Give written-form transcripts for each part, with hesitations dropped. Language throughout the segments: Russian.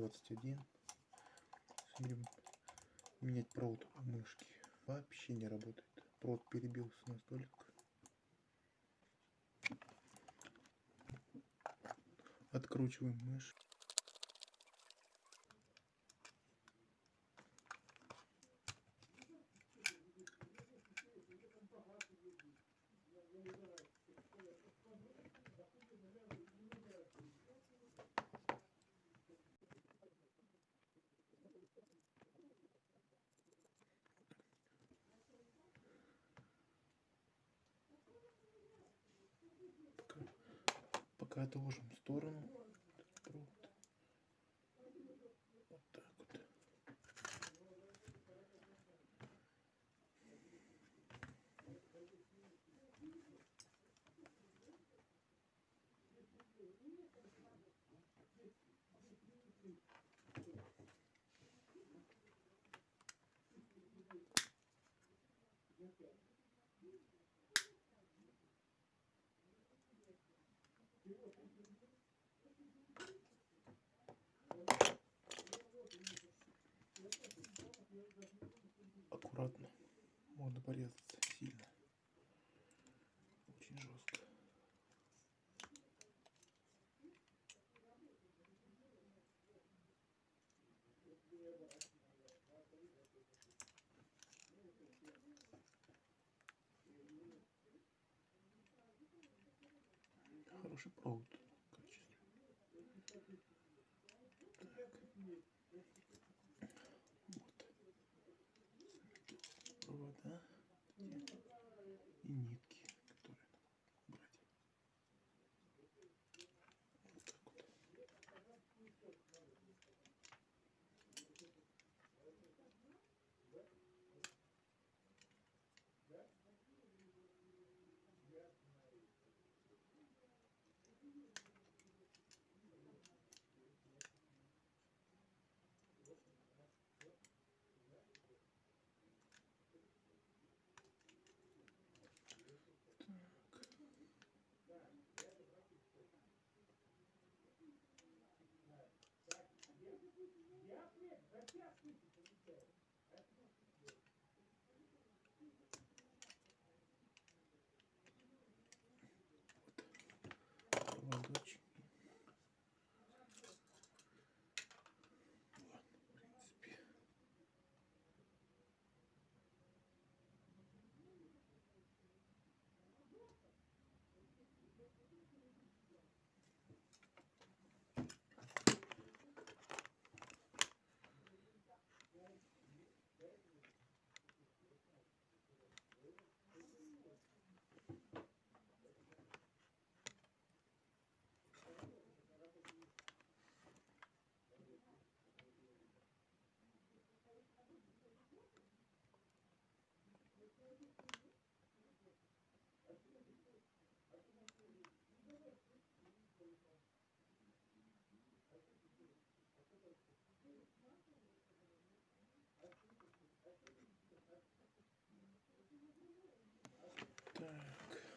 21. Смотрим, менять провод у мышки. Вообще не работает. Провод перебился настолько. Откручиваем мышь. Пока отложим в сторону этот провод. Вот так вот. Аккуратно. Можно порезаться сильно. Очень жестко. Хороший провод. Качественный. Так. Вот. Провода. И нитки, которые надо брать. Вот так вот. Проводочек. Ладно, в принципе.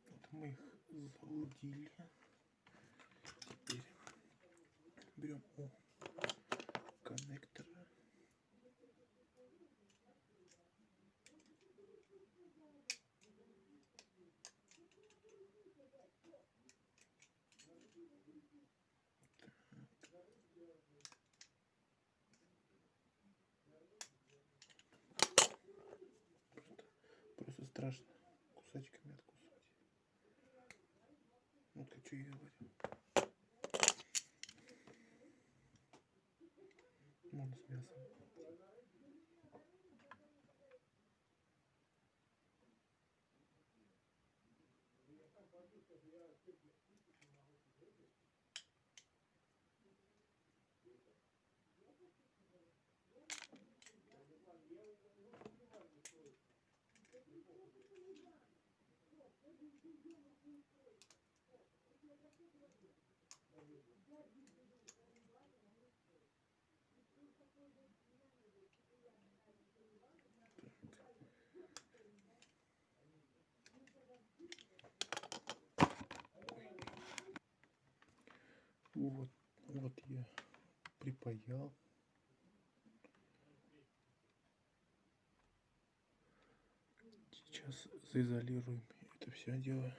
Вот мы их залудили. Теперь берем у коннектора. Просто страшно кусачками откусывать. Вот как я и говорю. Можно с мясом. Вот я припаял. Сейчас заизолируем это все дело.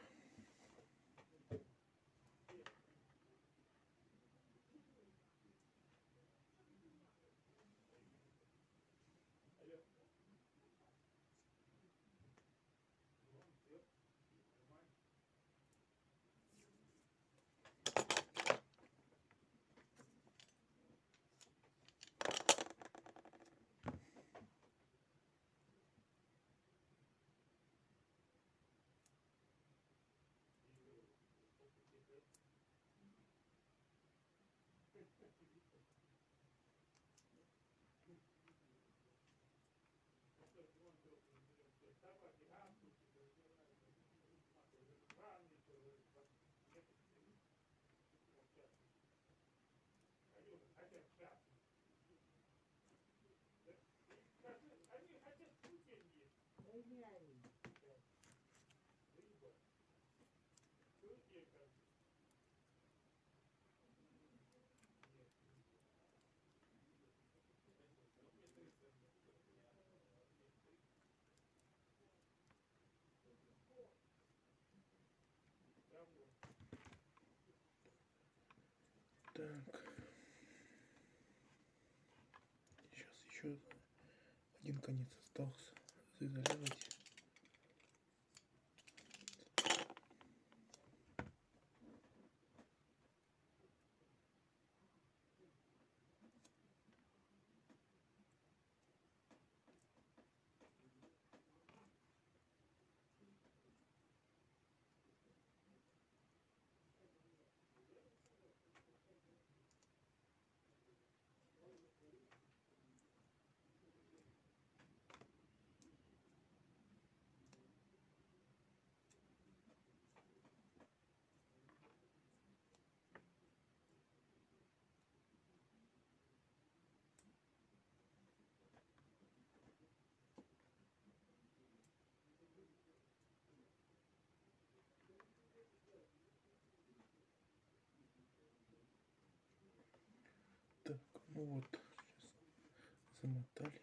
Так. Сейчас еще один конец остался заизолировать. Так, ну вот, сейчас замотали.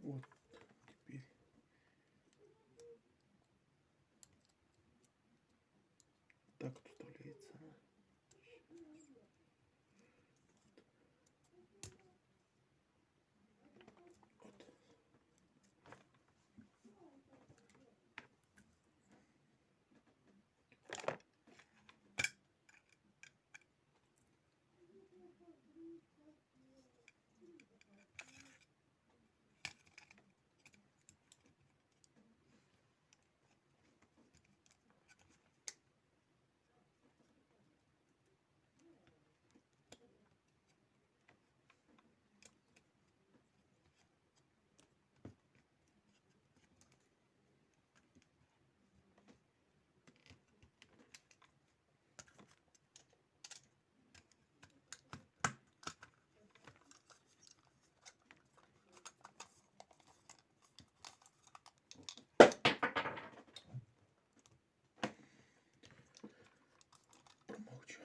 Вот теперь так вот вставляется. Вот. Промолчу.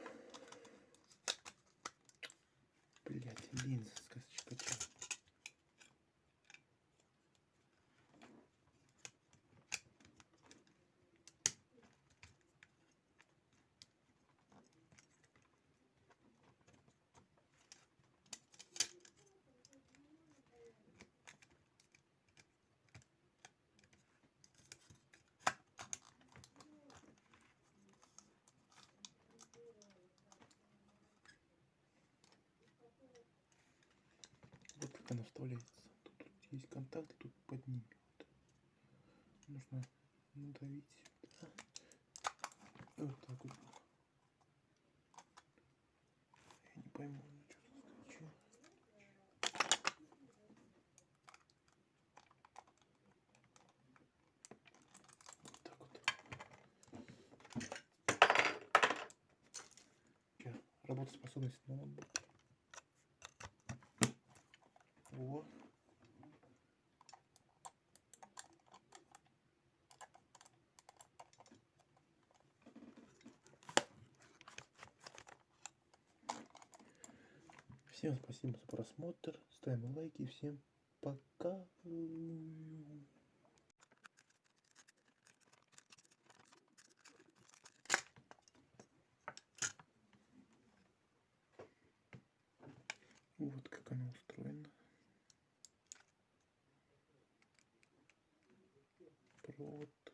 Блять, линза скачала. она вставляется. Тут есть контакт, тут поднимет. Нужно надавить сюда. Вот так вот. Я не пойму, она что заскочила. Вот так вот. Сейчас, работоспособность на ноутбуке. Во. Всем спасибо за просмотр. Ставим лайки. Всем пока. Вот как она устроена. Провод.